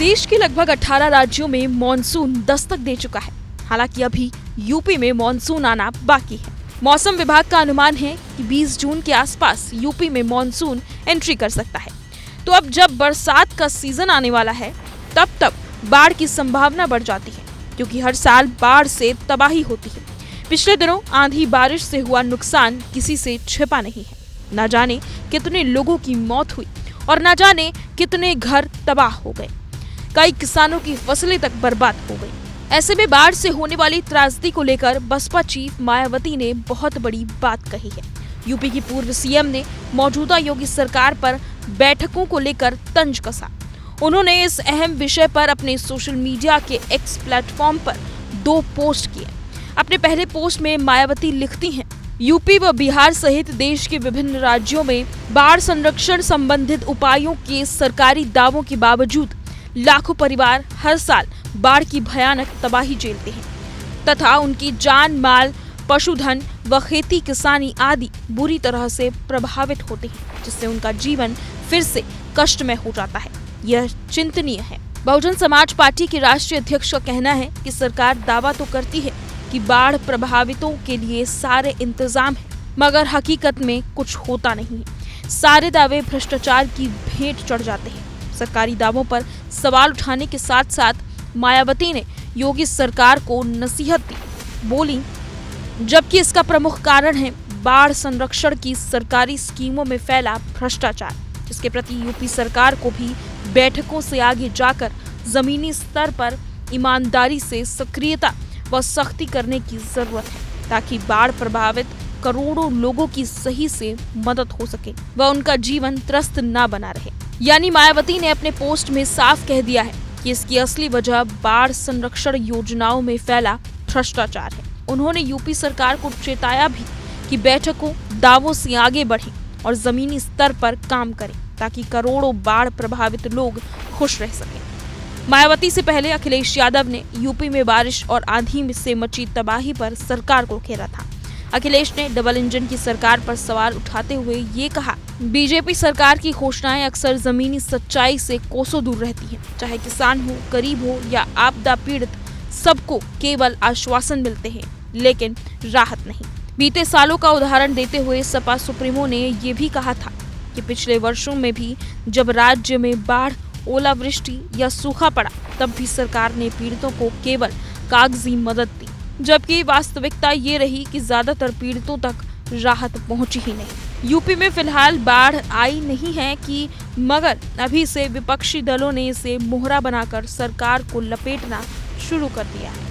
देश के लगभग 18 राज्यों में मॉनसून दस्तक दे चुका है। हालांकि अभी यूपी में मॉनसून आना बाकी है। मौसम विभाग का अनुमान है कि 20 जून के आसपास यूपी में मॉनसून एंट्री कर सकता है। तो अब जब बरसात का सीजन आने वाला है, तब बाढ़ की संभावना बढ़ जाती है, क्योंकि हर साल बाढ़ से तबाही होती है। पिछले दिनों आंधी बारिश से हुआ नुकसान किसी से छिपा नहीं है। न जाने कितने लोगों की मौत हुई और न जाने कितने घर तबाह हो गए। कई किसानों की फसलें तक बर्बाद हो गई। ऐसे में बाढ़ से होने वाली त्रासदी को लेकर बसपा चीफ मायावती ने बहुत बड़ी बात कही है। यूपी की पूर्व सीएम ने मौजूदा योगी सरकार पर बैठकों को लेकर तंज कसा। उन्होंने इस अहम विषय पर अपने सोशल मीडिया के एक्स प्लेटफॉर्म पर 2 पोस्ट किए। अपने पहले पोस्ट में मायावती लिखती हैं, यूपी व बिहार सहित देश के विभिन्न राज्यों में बाढ़ संरक्षण संबंधित उपायों के सरकारी दावों के बावजूद लाखों परिवार हर साल बाढ़ की भयानक तबाही झेलते हैं तथा उनकी जान माल, पशुधन व खेती किसानी आदि बुरी तरह से प्रभावित होते हैं, जिससे उनका जीवन फिर से कष्टमय हो जाता है। यह चिंतनीय है। बहुजन समाज पार्टी के राष्ट्रीय अध्यक्ष का कहना है कि सरकार दावा तो करती है कि बाढ़ प्रभावितों के लिए सारे इंतजाम है, मगर हकीकत में कुछ होता नहीं है। सारे दावे भ्रष्टाचार की भेंट चढ़ जाते हैं। सरकारी दावों पर सवाल उठाने के साथ साथ मायावती ने योगी सरकार को नसीहत दी। बोली, जबकि इसका प्रमुख कारण है बाढ़ संरक्षण की सरकारी स्कीमों में फैला भ्रष्टाचार। इसके प्रति यूपी सरकार को भी बैठकों से आगे जाकर जमीनी स्तर पर ईमानदारी से सक्रियता व सख्ती करने की जरूरत है, ताकि बाढ़ प्रभावित करोड़ों लोगों की सही से मदद हो सके व उनका जीवन त्रस्त न बना रहे। यानी मायावती ने अपने पोस्ट में साफ कह दिया है कि इसकी असली वजह बाढ़ संरक्षण योजनाओं में फैला भ्रष्टाचार है। उन्होंने यूपी सरकार को चेताया भी कि बैठकों दावों से आगे बढ़े और जमीनी स्तर पर काम करें, ताकि करोड़ों बाढ़ प्रभावित लोग खुश रह सकें। मायावती से पहले अखिलेश यादव ने यूपी में बारिश और आंधी से मची तबाही पर सरकार को घेरा था। अखिलेश ने डबल इंजन की सरकार पर सवाल उठाते हुए ये कहा, बीजेपी सरकार की घोषणाएं अक्सर जमीनी सच्चाई से कोसों दूर रहती हैं। चाहे किसान हो, गरीब हो या आपदा पीड़ित, सबको केवल आश्वासन मिलते हैं, लेकिन राहत नहीं। बीते सालों का उदाहरण देते हुए सपा सुप्रीमो ने ये भी कहा था कि पिछले वर्षों में भी जब राज्य में बाढ़, ओलावृष्टि या सूखा पड़ा, तब भी सरकार ने पीड़ितों को केवल कागजी मदद दी, जबकि वास्तविकता ये रही कि ज्यादातर पीड़ितों तक राहत पहुंची ही नहीं। यूपी में फिलहाल बाढ़ आई नहीं है कि, मगर अभी से विपक्षी दलों ने इसे मोहरा बनाकर सरकार को लपेटना शुरू कर दिया है।